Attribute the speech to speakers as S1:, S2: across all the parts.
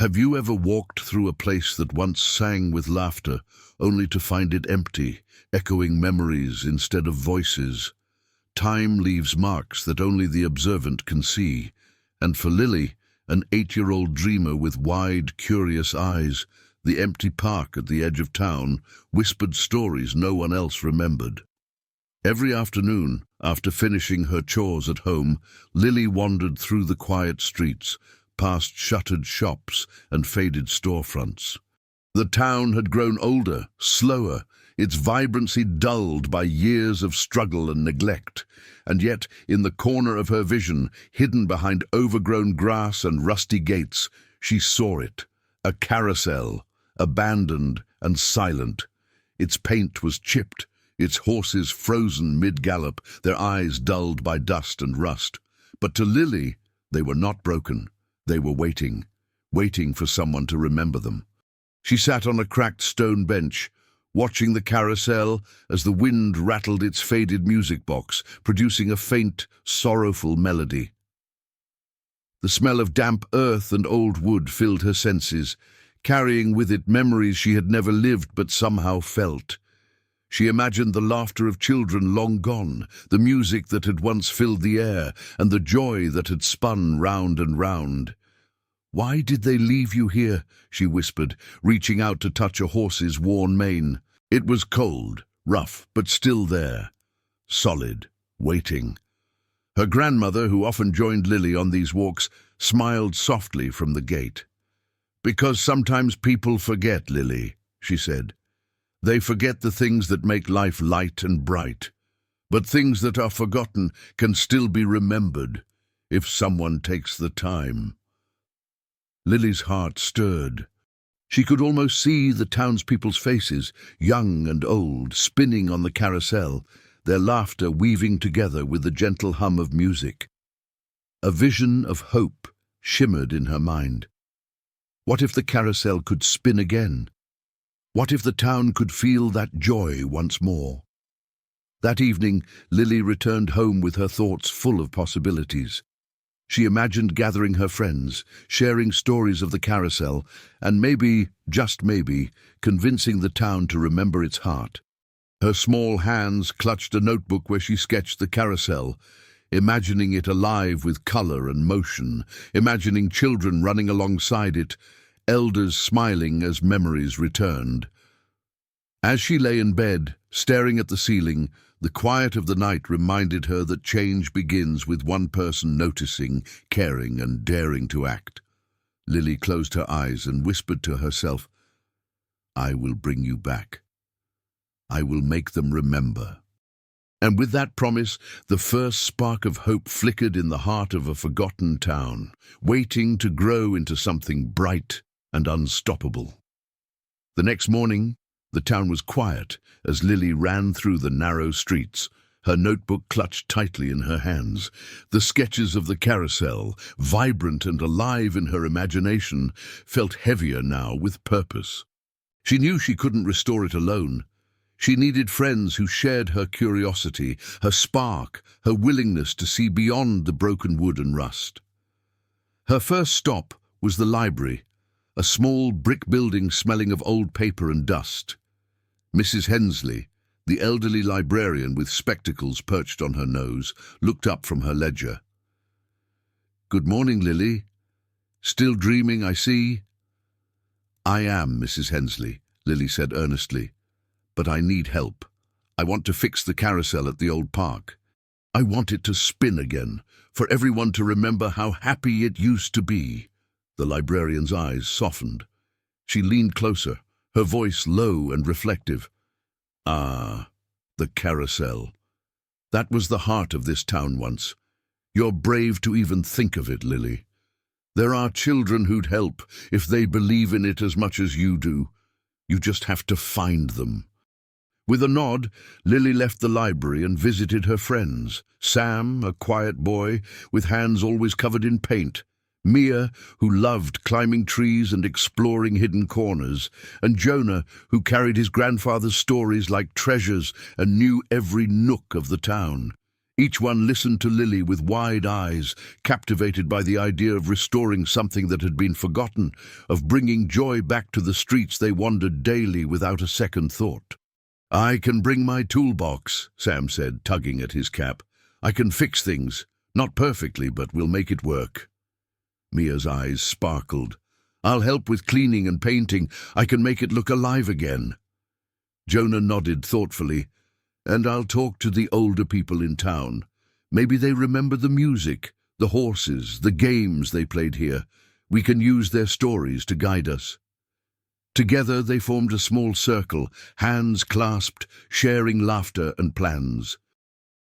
S1: Have you ever walked through a place that once sang with laughter, only to find it empty, echoing memories instead of voices? Time leaves marks that only the observant can see, and for Lily, an 8-year-old dreamer with wide, curious eyes, the empty park at the edge of town whispered stories no one else remembered. Every afternoon, after finishing her chores at home, Lily wandered through the quiet streets, past shuttered shops and faded storefronts. The town had grown older, slower, its vibrancy dulled by years of struggle and neglect, and yet, in the corner of her vision, hidden behind overgrown grass and rusty gates, she saw it, a carousel, abandoned and silent. Its paint was chipped, its horses frozen mid-gallop, their eyes dulled by dust and rust. But to Lily, they were not broken. They were waiting for someone to remember them. She sat on a cracked stone bench, watching the carousel as the wind rattled its faded music box, producing a faint, sorrowful melody. The smell of damp earth and old wood filled her senses, carrying with it memories she had never lived but somehow felt. She imagined the laughter of children long gone, the music that had once filled the air, and the joy that had spun round and round. "Why did they leave you here?" she whispered, reaching out to touch a horse's worn mane. It was cold, rough, but still there, solid, waiting. Her grandmother, who often joined Lily on these walks, smiled softly from the gate. "Because sometimes people forget, Lily," she said. "They forget the things that make life light and bright. But things that are forgotten can still be remembered, if someone takes the time." Lily's heart stirred. She could almost see the townspeople's faces, young and old, spinning on the carousel, their laughter weaving together with the gentle hum of music. A vision of hope shimmered in her mind. What if the carousel could spin again? What if the town could feel that joy once more? That evening, Lily returned home with her thoughts full of possibilities. She imagined gathering her friends, sharing stories of the carousel, and maybe, just maybe, convincing the town to remember its heart. Her small hands clutched a notebook where she sketched the carousel, imagining it alive with color and motion, imagining children running alongside it, elders smiling as memories returned. As she lay in bed, staring at the ceiling, the quiet of the night reminded her that change begins with one person noticing, caring, and daring to act. Lily closed her eyes and whispered to herself, "I will bring you back. I will make them remember." And with that promise, the first spark of hope flickered in the heart of a forgotten town, waiting to grow into something bright and unstoppable. The next morning, the town was quiet as Lily ran through the narrow streets, her notebook clutched tightly in her hands. The sketches of the carousel, vibrant and alive in her imagination, felt heavier now with purpose. She knew she couldn't restore it alone. She needed friends who shared her curiosity, her spark, her willingness to see beyond the broken wood and rust. Her first stop was the library, a small brick building smelling of old paper and dust. Mrs. Hensley, the elderly librarian with spectacles perched on her nose, looked up from her ledger. "Good morning, Lily. Still dreaming, I see." "I am, Mrs. Hensley," Lily said earnestly. "But I need help. I want to fix the carousel at the old park. I want it to spin again, for everyone to remember how happy it used to be." The librarian's eyes softened. She leaned closer, her voice low and reflective. "Ah, the carousel. That was the heart of this town once. You're brave to even think of it, Lily. There are children who'd help if they believe in it as much as you do. You just have to find them." With a nod, Lily left the library and visited her friends. Sam, a quiet boy, with hands always covered in paint. Mia, who loved climbing trees and exploring hidden corners. And Jonah, who carried his grandfather's stories like treasures and knew every nook of the town. Each one listened to Lily with wide eyes, captivated by the idea of restoring something that had been forgotten, of bringing joy back to the streets they wandered daily without a second thought. "I can bring my toolbox," Sam said, tugging at his cap. "I can fix things. Not perfectly, but we'll make it work." Mia's eyes sparkled. "I'll help with cleaning and painting. I can make it look alive again." Jonah nodded thoughtfully. "And I'll talk to the older people in town. Maybe they remember the music, the horses, the games they played here. We can use their stories to guide us." Together they formed a small circle, hands clasped, sharing laughter and plans.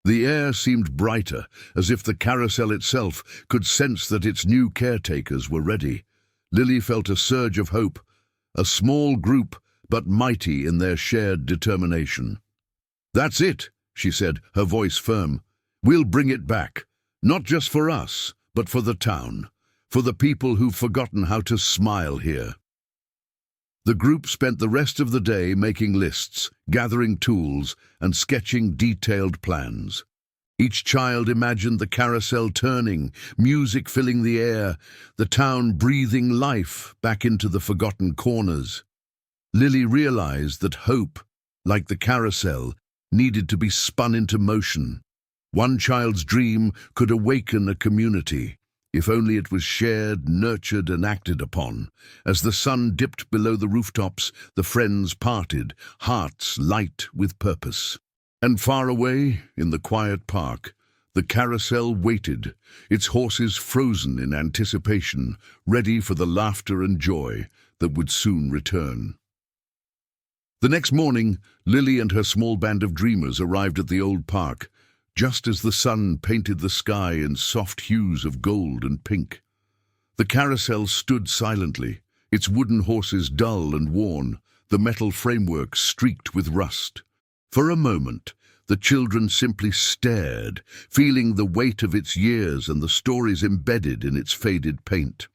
S1: The air seemed brighter, as if the carousel itself could sense that its new caretakers were ready. Lily felt a surge of hope, a small group, but mighty in their shared determination. "That's it," she said, her voice firm. "We'll bring it back, not just for us, but for the town, for the people who've forgotten how to smile here." The group spent the rest of the day making lists, gathering tools, and sketching detailed plans. Each child imagined the carousel turning, music filling the air, the town breathing life back into the forgotten corners. Lily realized that hope, like the carousel, needed to be spun into motion. One child's dream could awaken a community, if only it was shared, nurtured, and acted upon. As the sun dipped below the rooftops, the friends parted, hearts light with purpose. And far away, in the quiet park, the carousel waited, its horses frozen in anticipation, ready for the laughter and joy that would soon return. The next morning, Lily and her small band of dreamers arrived at the old park, just as the sun painted the sky in soft hues of gold and pink. The carousel stood silently, its wooden horses dull and worn, the metal framework streaked with rust. For a moment, the children simply stared, feeling the weight of its years and the stories embedded in its faded paint.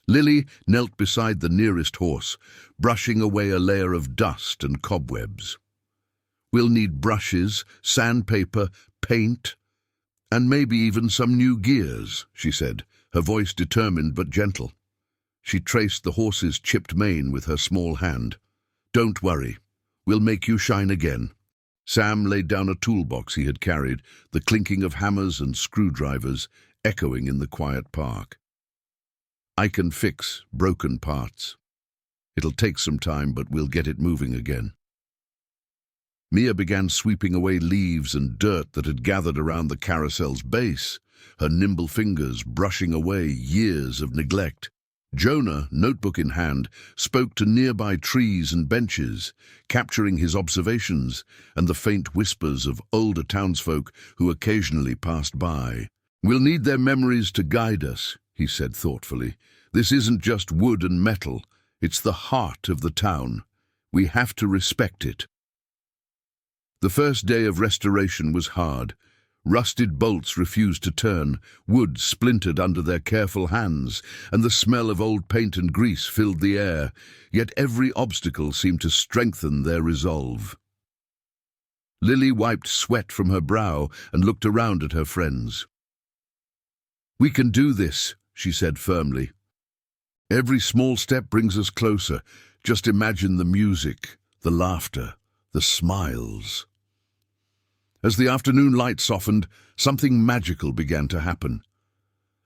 S1: Lily knelt beside the nearest horse, brushing away a layer of dust and cobwebs. "We'll need brushes, sandpaper, paint, and maybe even some new gears," she said, her voice determined but gentle. She traced the horse's chipped mane with her small hand. "Don't worry, we'll make you shine again." Sam laid down a toolbox he had carried, the clinking of hammers and screwdrivers echoing in the quiet park. "I can fix broken parts. It'll take some time, but we'll get it moving again." Mia began sweeping away leaves and dirt that had gathered around the carousel's base, her nimble fingers brushing away years of neglect. Jonah, notebook in hand, spoke to nearby trees and benches, capturing his observations and the faint whispers of older townsfolk who occasionally passed by. "We'll need their memories to guide us," he said thoughtfully. "This isn't just wood and metal, it's the heart of the town. We have to respect it." The first day of restoration was hard. Rusted bolts refused to turn, wood splintered under their careful hands, and the smell of old paint and grease filled the air, yet every obstacle seemed to strengthen their resolve. Lily wiped sweat from her brow and looked around at her friends. "We can do this," she said firmly. "Every small step brings us closer. Just imagine the music, the laughter, the smiles." As the afternoon light softened, something magical began to happen.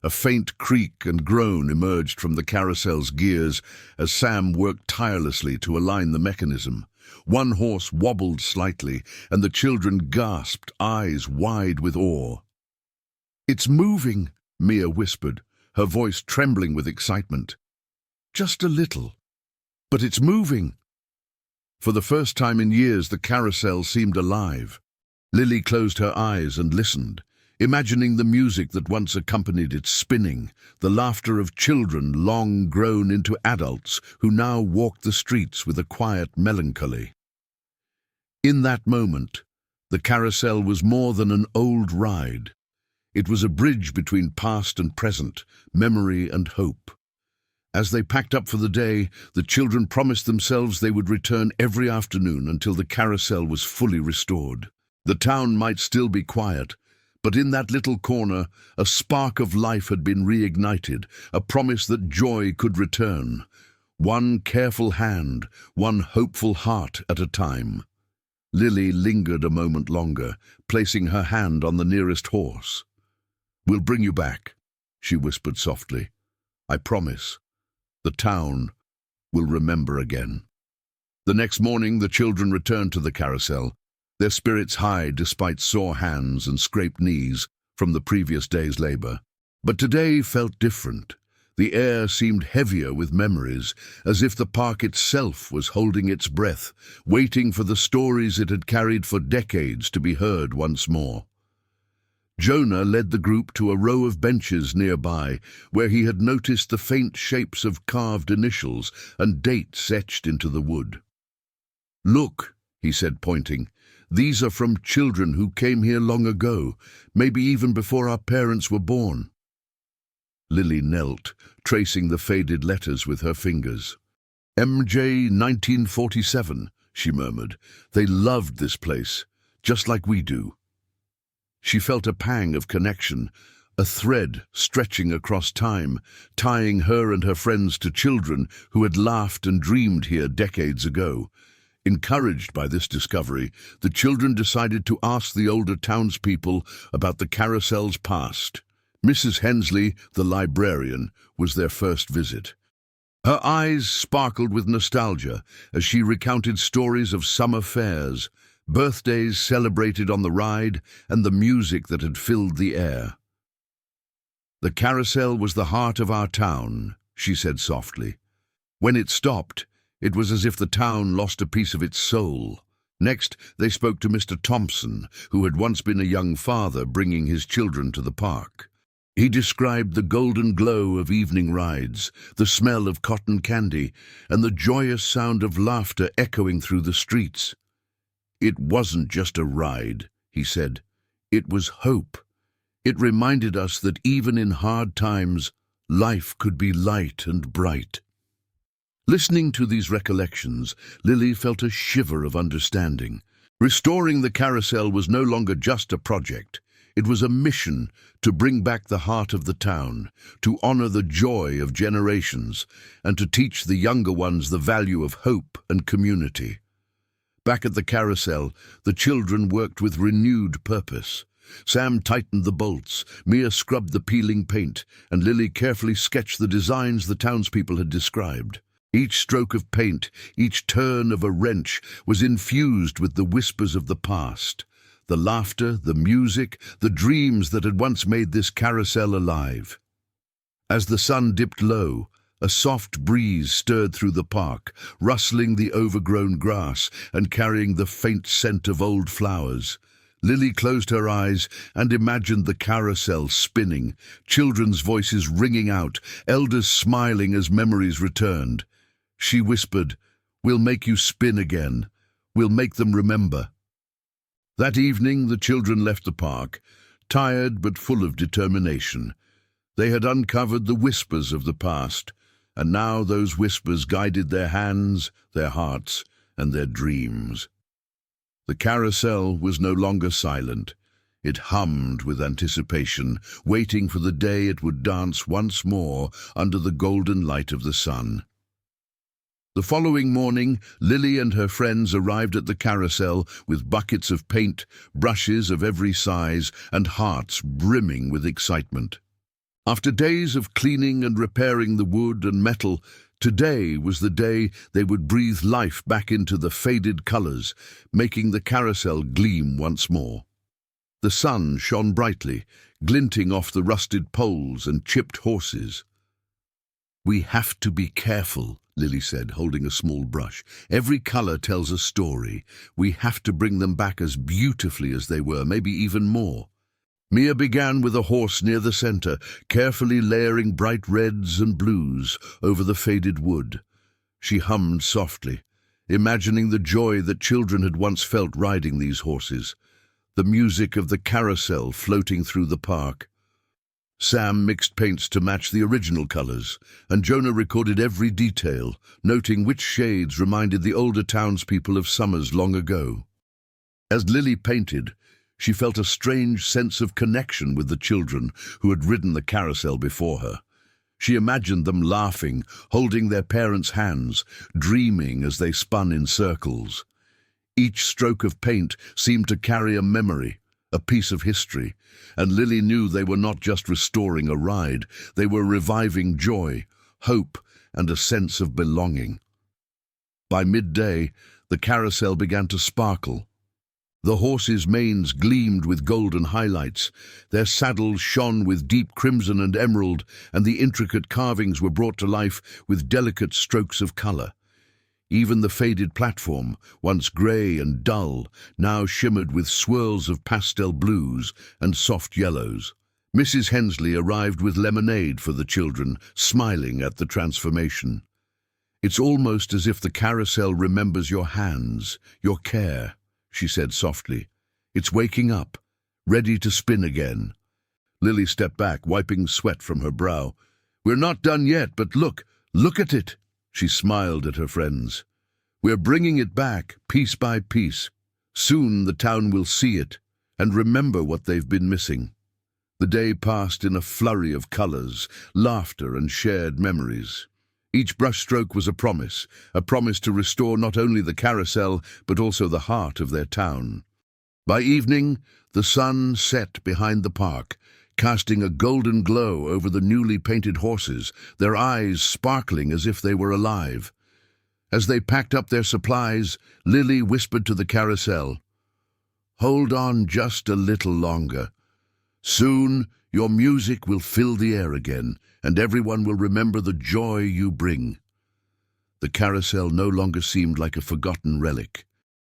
S1: A faint creak and groan emerged from the carousel's gears as Sam worked tirelessly to align the mechanism. One horse wobbled slightly, and the children gasped, eyes wide with awe. "It's moving," Mia whispered, her voice trembling with excitement. "Just a little, but it's moving." For the first time in years, the carousel seemed alive. Lily closed her eyes and listened, imagining the music that once accompanied its spinning, the laughter of children long grown into adults who now walked the streets with a quiet melancholy. In that moment, the carousel was more than an old ride. It was a bridge between past and present, memory and hope. As they packed up for the day, the children promised themselves they would return every afternoon until the carousel was fully restored. The town might still be quiet, But in that little corner, a spark of life had been reignited, a promise that joy could return. One careful hand, one hopeful heart at a time. Lily lingered a moment longer, placing her hand on the nearest horse. "We'll bring you back," she whispered softly. "I promise. The town will remember again." The next morning, the children returned to the carousel, their spirits high despite sore hands and scraped knees from the previous day's labor. But today felt different. The air seemed heavier with memories, as if the park itself was holding its breath, waiting for the stories it had carried for decades to be heard once more. Jonah led the group to a row of benches nearby, where he had noticed the faint shapes of carved initials and dates etched into the wood. "Look," he said, pointing, "these are from children who came here long ago, maybe even before our parents were born." Lily knelt, tracing the faded letters with her fingers. "MJ 1947, she murmured. "They loved this place, just like we do." She felt a pang of connection, a thread stretching across time, tying her and her friends to children who had laughed and dreamed here decades ago. Encouraged by this discovery, the children decided to ask the older townspeople about the carousel's past. Mrs. Hensley, the librarian, was their first visit. Her eyes sparkled with nostalgia as she recounted stories of summer fairs, birthdays celebrated on the ride, and the music that had filled the air. "The carousel was the heart of our town," she said softly. "When it stopped, it was as if the town lost a piece of its soul." Next, they spoke to Mr. Thompson, who had once been a young father bringing his children to the park. He described the golden glow of evening rides, the smell of cotton candy, and the joyous sound of laughter echoing through the streets. "It wasn't just a ride," he said. "It was hope. It reminded us that even in hard times, life could be light and bright." Listening to these recollections, Lily felt a shiver of understanding. Restoring the carousel was no longer just a project. It was a mission to bring back the heart of the town, to honor the joy of generations, and to teach the younger ones the value of hope and community. Back at the carousel, the children worked with renewed purpose. Sam tightened the bolts, Mia scrubbed the peeling paint, and Lily carefully sketched the designs the townspeople had described. Each stroke of paint, each turn of a wrench, was infused with the whispers of the past. The laughter, the music, the dreams that had once made this carousel alive. As the sun dipped low, a soft breeze stirred through the park, rustling the overgrown grass and carrying the faint scent of old flowers. Lily closed her eyes and imagined the carousel spinning, children's voices ringing out, elders smiling as memories returned. She whispered, "We'll make you spin again. We'll make them remember." That evening, the children left the park, tired but full of determination. They had uncovered the whispers of the past, and now those whispers guided their hands, their hearts, and their dreams. The carousel was no longer silent. It hummed with anticipation, waiting for the day it would dance once more under the golden light of the sun. The following morning, Lily and her friends arrived at the carousel with buckets of paint, brushes of every size, and hearts brimming with excitement. After days of cleaning and repairing the wood and metal, today was the day they would breathe life back into the faded colors, making the carousel gleam once more. The sun shone brightly, glinting off the rusted poles and chipped horses. "We have to be careful," Lily said, holding a small brush. "Every color tells a story. We have to bring them back as beautifully as they were, maybe even more." Mia began with a horse near the center, carefully layering bright reds and blues over the faded wood. She hummed softly, imagining the joy that children had once felt riding these horses, the music of the carousel floating through the park. Sam mixed paints to match the original colors, and Jonah recorded every detail, noting which shades reminded the older townspeople of summers long ago. As Lily painted, She felt a strange sense of connection with the children who had ridden the carousel before her. She imagined them laughing, holding their parents' hands, dreaming as they spun in circles. Each stroke of paint seemed to carry a memory, a piece of history, and Lily knew they were not just restoring a ride, they were reviving joy, hope, and a sense of belonging. By midday, the carousel began to sparkle. The horses' manes gleamed with golden highlights, their saddles shone with deep crimson and emerald, and the intricate carvings were brought to life with delicate strokes of colour. Even the faded platform, once grey and dull, now shimmered with swirls of pastel blues and soft yellows. Mrs. Hensley arrived with lemonade for the children, smiling at the transformation. "It's almost as if the carousel remembers your hands, your care," she said softly. "It's waking up, ready to spin again." Lily stepped back, wiping sweat from her brow. "We're not done yet, but look at it." She smiled at her friends. "We're bringing it back, piece by piece. Soon the town will see it and remember what they've been missing." The day passed in a flurry of colours, laughter and shared memories. Each brushstroke was a promise to restore not only the carousel but also the heart of their town. By evening, the sun set behind the park, casting a golden glow over the newly painted horses, their eyes sparkling as if they were alive. As they packed up their supplies, Lily whispered to the carousel, "Hold on just a little longer. Soon your music will fill the air again, and everyone will remember the joy you bring." The carousel no longer seemed like a forgotten relic.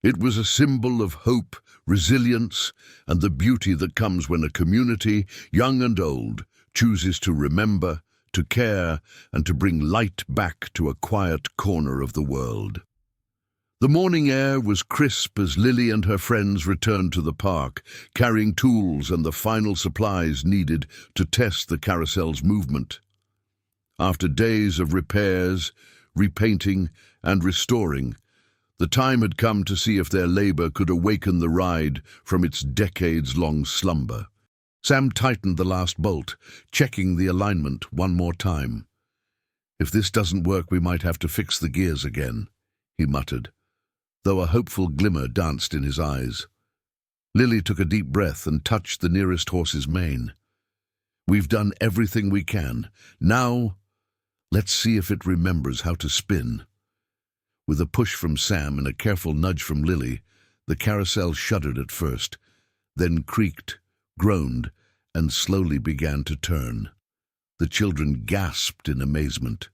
S1: It was a symbol of hope, resilience, and the beauty that comes when a community, young and old, chooses to remember, to care, and to bring light back to a quiet corner of the world. The morning air was crisp as Lily and her friends returned to the park, carrying tools and the final supplies needed to test the carousel's movement. After days of repairs, repainting, and restoring, the time had come to see if their labor could awaken the ride from its decades-long slumber. Sam tightened the last bolt, checking the alignment one more time. "If this doesn't work, we might have to fix the gears again," he muttered, though a hopeful glimmer danced in his eyes. Lily took a deep breath and touched the nearest horse's mane. "We've done everything we can. Now, let's see if it remembers how to spin." With a push from Sam and a careful nudge from Lily, the carousel shuddered at first, then creaked, groaned, and slowly began to turn. The children gasped in amazement.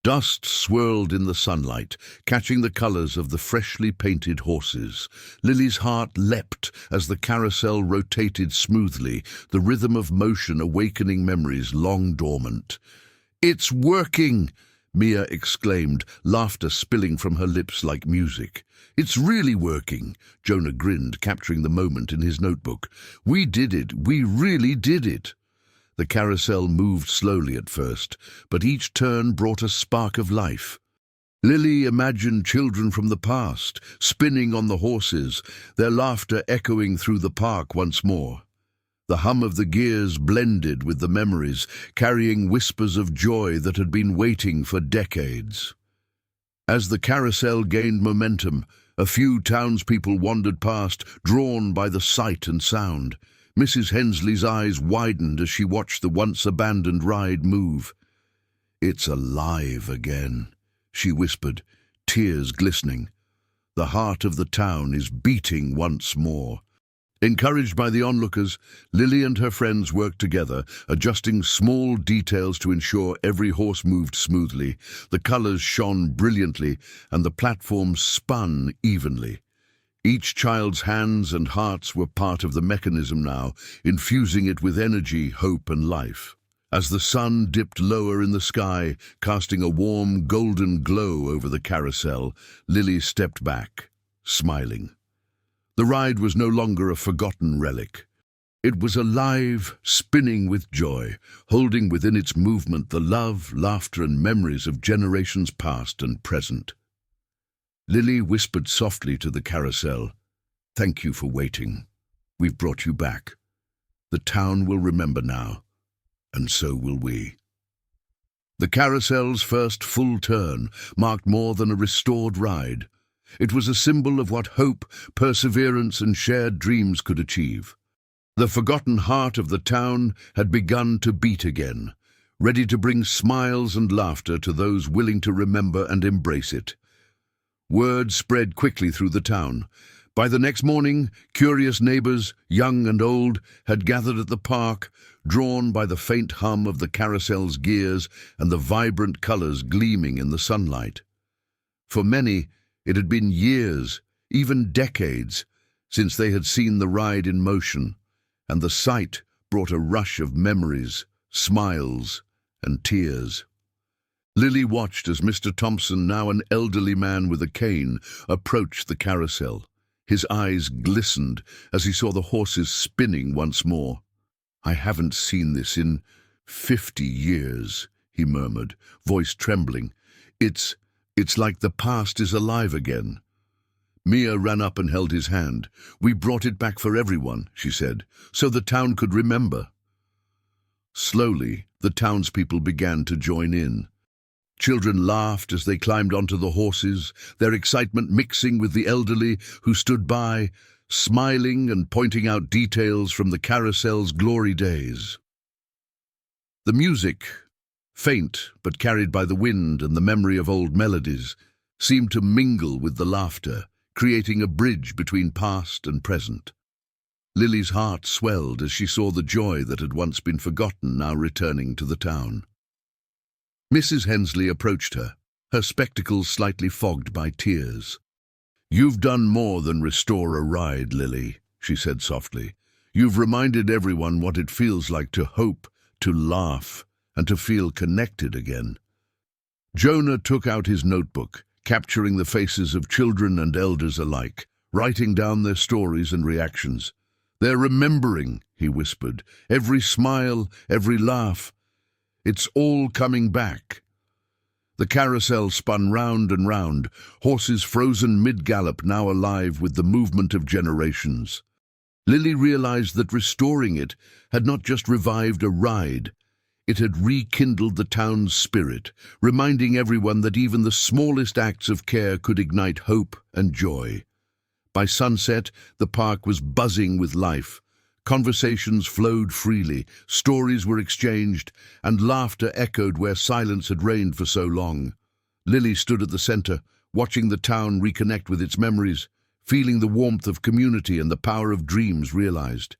S1: Dust swirled in the sunlight, catching the colors of the freshly painted horses. Lily's heart leapt as the carousel rotated smoothly, the rhythm of motion awakening memories long dormant. "It's working!" Mia exclaimed, laughter spilling from her lips like music. "It's really working," Jonah grinned, capturing the moment in his notebook. "We did it. We really did it." The carousel moved slowly at first, but each turn brought a spark of life. Lily imagined children from the past, spinning on the horses, their laughter echoing through the park once more. The hum of the gears blended with the memories, carrying whispers of joy that had been waiting for decades. As the carousel gained momentum, a few townspeople wandered past, drawn by the sight and sound. Mrs. Hensley's eyes widened as she watched the once-abandoned ride move. "It's alive again," she whispered, tears glistening. "The heart of the town is beating once more." Encouraged by the onlookers, Lily and her friends worked together, adjusting small details to ensure every horse moved smoothly. The colors shone brilliantly, and the platform spun evenly. Each child's hands and hearts were part of the mechanism now, infusing it with energy, hope, and life. As the sun dipped lower in the sky, casting a warm, golden glow over the carousel, Lily stepped back, smiling. The ride was no longer a forgotten relic. It was alive, spinning with joy, holding within its movement the love, laughter, and memories of generations past and present. Lily whispered softly to the carousel, "Thank you for waiting." We've brought you back. The town will remember now, and so will we." The Carousel's first full turn marked more than a restored ride. It was a symbol of what hope, perseverance, and shared dreams could achieve. The forgotten heart of the town had begun to beat again, ready to bring smiles and laughter to those willing to remember and embrace it. Word spread quickly through the town. By the next morning, curious neighbors, young and old, had gathered at the park, drawn by the faint hum of the Carousel's gears and the vibrant colors gleaming in the sunlight. For many, it had been years, even decades, since they had seen the ride in motion, and the sight brought a rush of memories, smiles, and tears. Lily watched as Mr. Thompson, now an elderly man with a cane, approached the Carousel. His eyes glistened as he saw the horses spinning once more. "I haven't seen this in 50 years, he murmured, voice trembling. It's like the past is alive again." Mia ran up and held his hand. "We brought it back for everyone," she said, "so the town could remember." Slowly, the townspeople began to join in. Children laughed as they climbed onto the horses, their excitement mixing with the elderly who stood by, smiling and pointing out details from the Carousel's glory days. The music, faint but carried by the wind and the memory of old melodies, seemed to mingle with the laughter, creating a bridge between past and present. Lily's heart swelled as she saw the joy that had once been forgotten now returning to the town. Mrs. Hensley approached her, her spectacles slightly fogged by tears. "You've done more than restore a ride, Lily," she said softly. "You've reminded everyone what it feels like to hope, to laugh, and to feel connected again." Jonah took out his notebook, capturing the faces of children and elders alike, writing down their stories and reactions. "They're remembering," he whispered, "every smile, every laugh. It's all coming back." The Carousel spun round and round, horses frozen mid-gallop now alive with the movement of generations. Lily realized that restoring it had not just revived a ride, it had rekindled the town's spirit, reminding everyone that even the smallest acts of care could ignite hope and joy. By sunset, the park was buzzing with life. Conversations flowed freely, stories were exchanged, and laughter echoed where silence had reigned for so long. Lily stood at the center, watching the town reconnect with its memories, feeling the warmth of community and the power of dreams realized.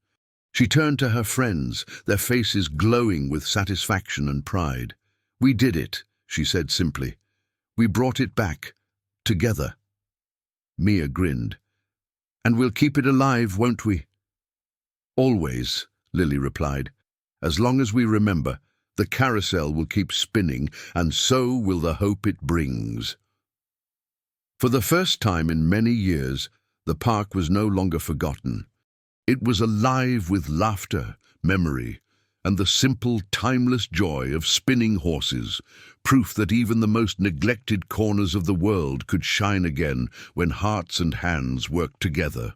S1: She turned to her friends, their faces glowing with satisfaction and pride. "We did it," she said simply. "We brought it back, together." Mia grinned. "And we'll keep it alive, won't we?" "Always," Lily replied. "As long as we remember, the Carousel will keep spinning, and so will the hope it brings." For the first time in many years, the park was no longer forgotten. It was alive with laughter, memory, and the simple, timeless joy of spinning horses, proof that even the most neglected corners of the world could shine again when hearts and hands worked together.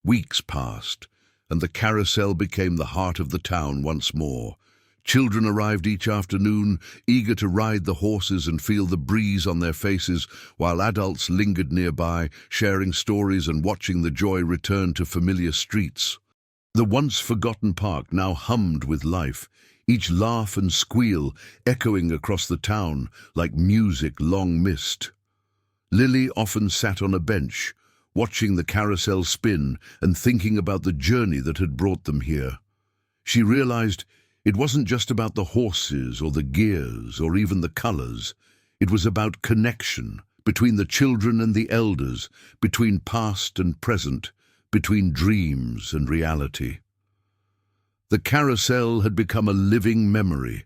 S1: Weeks passed, and the Carousel became the heart of the town once more. Children arrived each afternoon, eager to ride the horses and feel the breeze on their faces, while adults lingered nearby, sharing stories and watching the joy return to familiar streets. The once-forgotten park now hummed with life, each laugh and squeal echoing across the town like music long missed. Lily often sat on a bench, watching the Carousel spin and thinking about the journey that had brought them here. She realized it wasn't just about the horses or the gears or even the colors. It was about connection between the children and the elders, between past and present, between dreams and reality. The Carousel had become a living memory,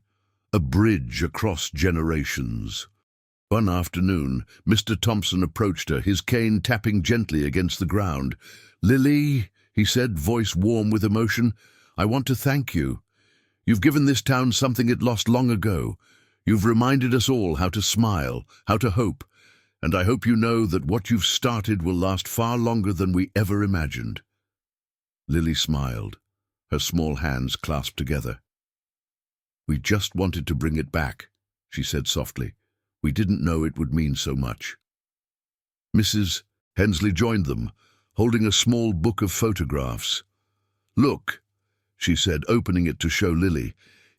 S1: a bridge across generations. One afternoon, Mr. Thompson approached her, his cane tapping gently against the ground. "Lily," he said, voice warm with emotion, "I want to thank you. You've given this town something it lost long ago. You've reminded us all how to smile, how to hope, and I hope you know that what you've started will last far longer than we ever imagined." Lily smiled, her small hands clasped together. "We just wanted to bring it back," she said softly. "We didn't know it would mean so much." Mrs. Hensley joined them, holding a small book of photographs. "Look," she said, opening it to show Lily.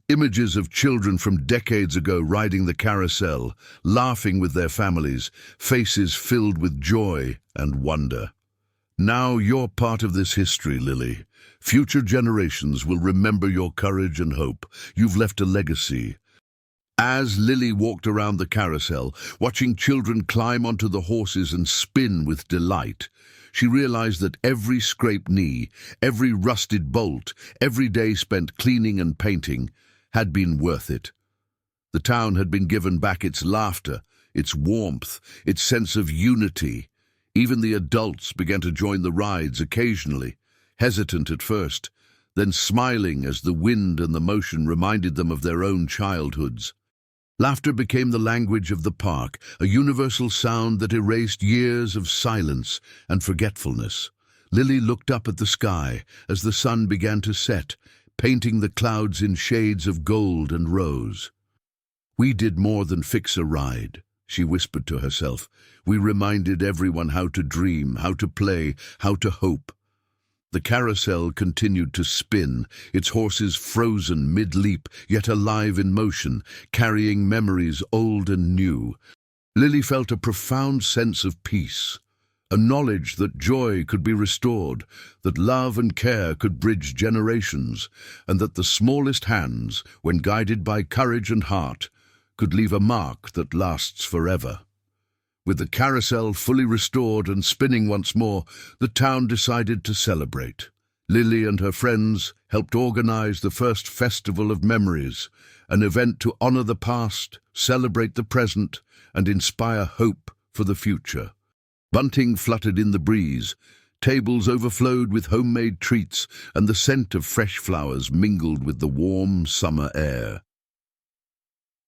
S1: "Images of children from decades ago riding the carousel, laughing with their families, faces filled with joy and wonder. Now you're part of this history, Lily. Future generations will remember your courage and hope. You've left a legacy." As Lily walked around the carousel, watching children climb onto the horses and spin with delight, she realized that every scraped knee, every rusted bolt, every day spent cleaning and painting had been worth it. The town had been given back its laughter, its warmth, its sense of unity. Even the adults began to join the rides occasionally, hesitant at first, then smiling as the wind and the motion reminded them of their own childhoods. Laughter became the language of the park, a universal sound that erased years of silence and forgetfulness. Lily looked up at the sky as the sun began to set, painting the clouds in shades of gold and rose. "We did more than fix a ride," she whispered to herself. "We reminded everyone how to dream, how to play, how to hope." The carousel continued to spin, its horses frozen mid-leap, yet alive in motion, carrying memories old and new. Lily felt a profound sense of peace, a knowledge that joy could be restored, that love and care could bridge generations, and that the smallest hands, when guided by courage and heart, could leave a mark that lasts forever. With the carousel fully restored and spinning once more, the town decided to celebrate. Lily and her friends helped organize the first Festival of Memories, an event to honor the past, celebrate the present, and inspire hope for the future. Bunting fluttered in the breeze, tables overflowed with homemade treats, and the scent of fresh flowers mingled with the warm summer air.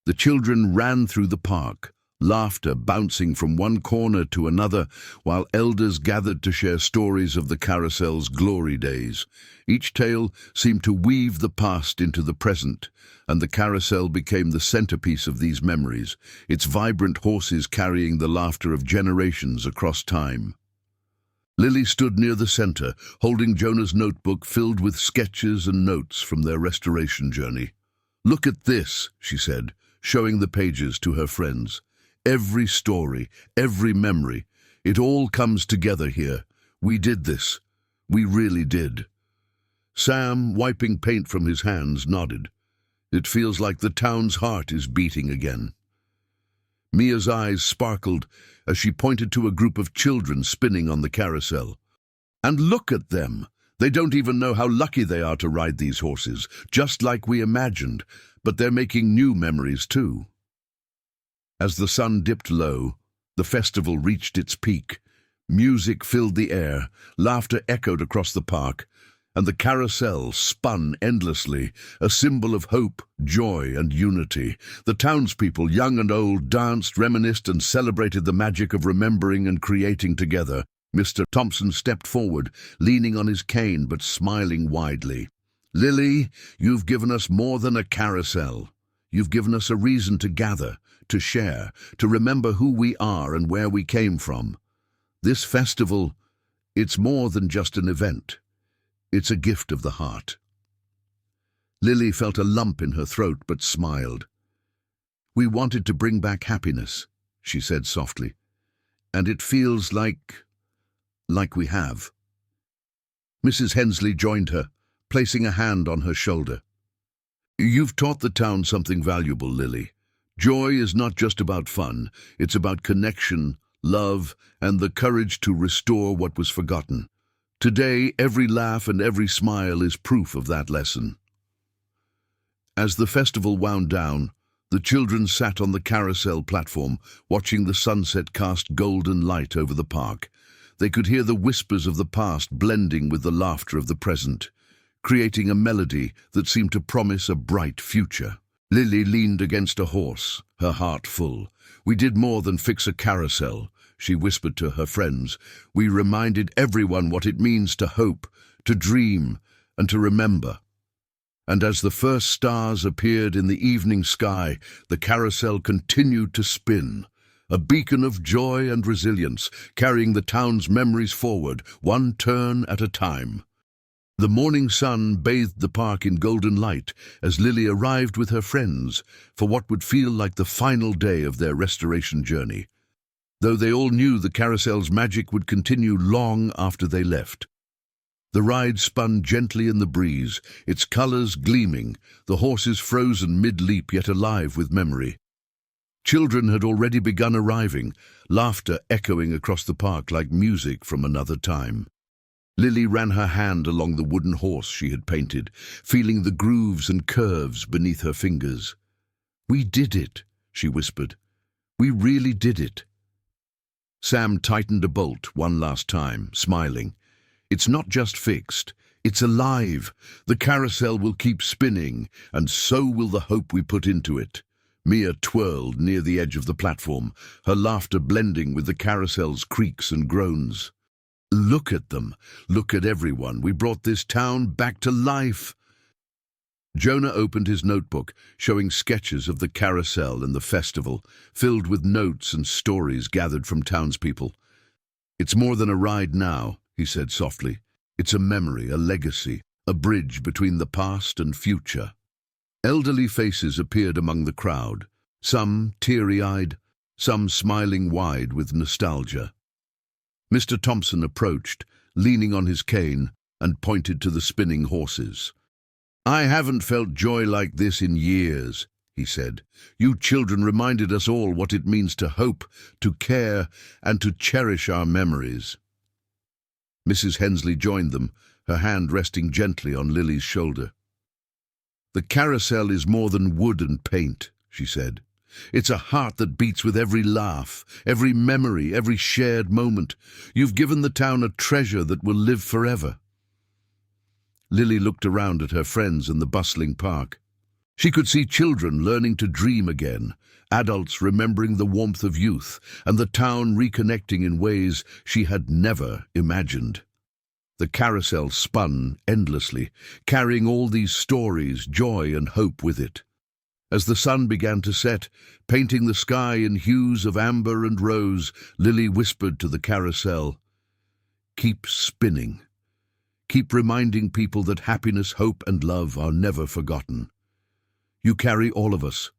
S1: The children ran through the park, laughter bouncing from one corner to another, while elders gathered to share stories of the carousel's glory days. Each tale seemed to weave the past into the present, and the carousel became the centerpiece of these memories, its vibrant horses carrying the laughter of generations across time. Lily stood near the center, holding Jonah's notebook filled with sketches and notes from their restoration journey. "Look at this," she said, showing the pages to her friends. "Every story, every memory, it all comes together here. We did this. We really did." Sam, wiping paint from his hands, nodded. "It feels like the town's heart is beating again." Mia's eyes sparkled as she pointed to a group of children spinning on the carousel. "And look at them! They don't even know how lucky they are to ride these horses, just like we imagined, but they're making new memories too." As the sun dipped low, the festival reached its peak. Music filled the air, laughter echoed across the park, and the carousel spun endlessly, a symbol of hope, joy, and unity. The townspeople, young and old, danced, reminisced, and celebrated the magic of remembering and creating together. Mr. Thompson stepped forward, leaning on his cane but smiling widely. "Lily, you've given us more than a carousel. You've given us a reason to gather, to share, to remember who we are and where we came from. This festival, it's more than just an event. It's a gift of the heart." Lily felt a lump in her throat but smiled. "We wanted to bring back happiness," she said softly, "and it feels like we have." Mrs. Hensley joined her, placing a hand on her shoulder. "You've taught the town something valuable, Lily. Joy is not just about fun, it's about connection, love, and the courage to restore what was forgotten. Today, every laugh and every smile is proof of that lesson." As the festival wound down, the children sat on the carousel platform, watching the sunset cast golden light over the park. They could hear the whispers of the past blending with the laughter of the present, creating a melody that seemed to promise a bright future. Lily leaned against a horse, her heart full. "We did more than fix a carousel," she whispered to her friends. "We reminded everyone what it means to hope, to dream, and to remember. And as the first stars appeared in the evening sky, the carousel continued to spin, a beacon of joy and resilience, carrying the town's memories forward, one turn at a time. The morning sun bathed the park in golden light as Lily arrived with her friends for what would feel like the final day of their restoration journey, though they all knew the carousel's magic would continue long after they left. The ride spun gently in the breeze, its colors gleaming, the horses frozen mid-leap yet alive with memory. Children had already begun arriving, laughter echoing across the park like music from another time. Lily ran her hand along the wooden horse she had painted, feeling the grooves and curves beneath her fingers. "We did it," she whispered. "We really did it." Sam tightened a bolt one last time, smiling. "It's not just fixed, it's alive. The carousel will keep spinning, and so will the hope we put into it." Mia twirled near the edge of the platform, her laughter blending with the carousel's creaks and groans. "Look at them. Look at everyone. We brought this town back to life." Jonah opened his notebook, showing sketches of the carousel and the festival, filled with notes and stories gathered from townspeople. "It's more than a ride now," he said softly. "It's a memory, a legacy, a bridge between the past and future." Elderly faces appeared among the crowd, some teary-eyed, some smiling wide with nostalgia. Mr. Thompson approached, leaning on his cane, and pointed to the spinning horses. "I haven't felt joy like this in years," he said. "You children reminded us all what it means to hope, to care, and to cherish our memories." Mrs. Hensley joined them, her hand resting gently on Lily's shoulder. "The carousel is more than wood and paint," she said. "It's a heart that beats with every laugh, every memory, every shared moment. You've given the town a treasure that will live forever." Lily looked around at her friends in the bustling park. She could see children learning to dream again, adults remembering the warmth of youth, and the town reconnecting in ways she had never imagined. The carousel spun endlessly, carrying all these stories, joy and hope with it. As the sun began to set, painting the sky in hues of amber and rose, Lily whispered to the carousel, "Keep spinning. Keep reminding people that happiness, hope and love are never forgotten. You carry all of us,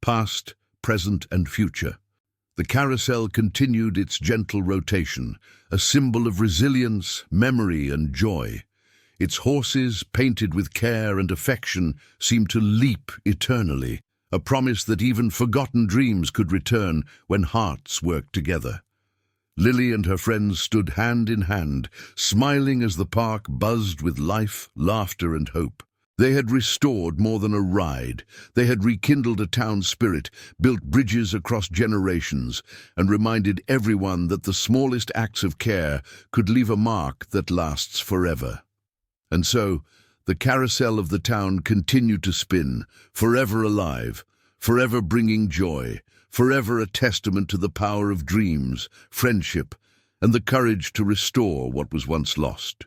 S1: past, present and future." The carousel continued its gentle rotation, a symbol of resilience, memory and joy. Its horses, painted with care and affection, seemed to leap eternally, a promise that even forgotten dreams could return when hearts worked together. Lily and her friends stood hand in hand, smiling as the park buzzed with life, laughter and hope. They had restored more than a ride. They had rekindled a town spirit, built bridges across generations, and reminded everyone that the smallest acts of care could leave a mark that lasts forever. And so, the carousel of the town continued to spin, forever alive, forever bringing joy, forever a testament to the power of dreams, friendship, and the courage to restore what was once lost.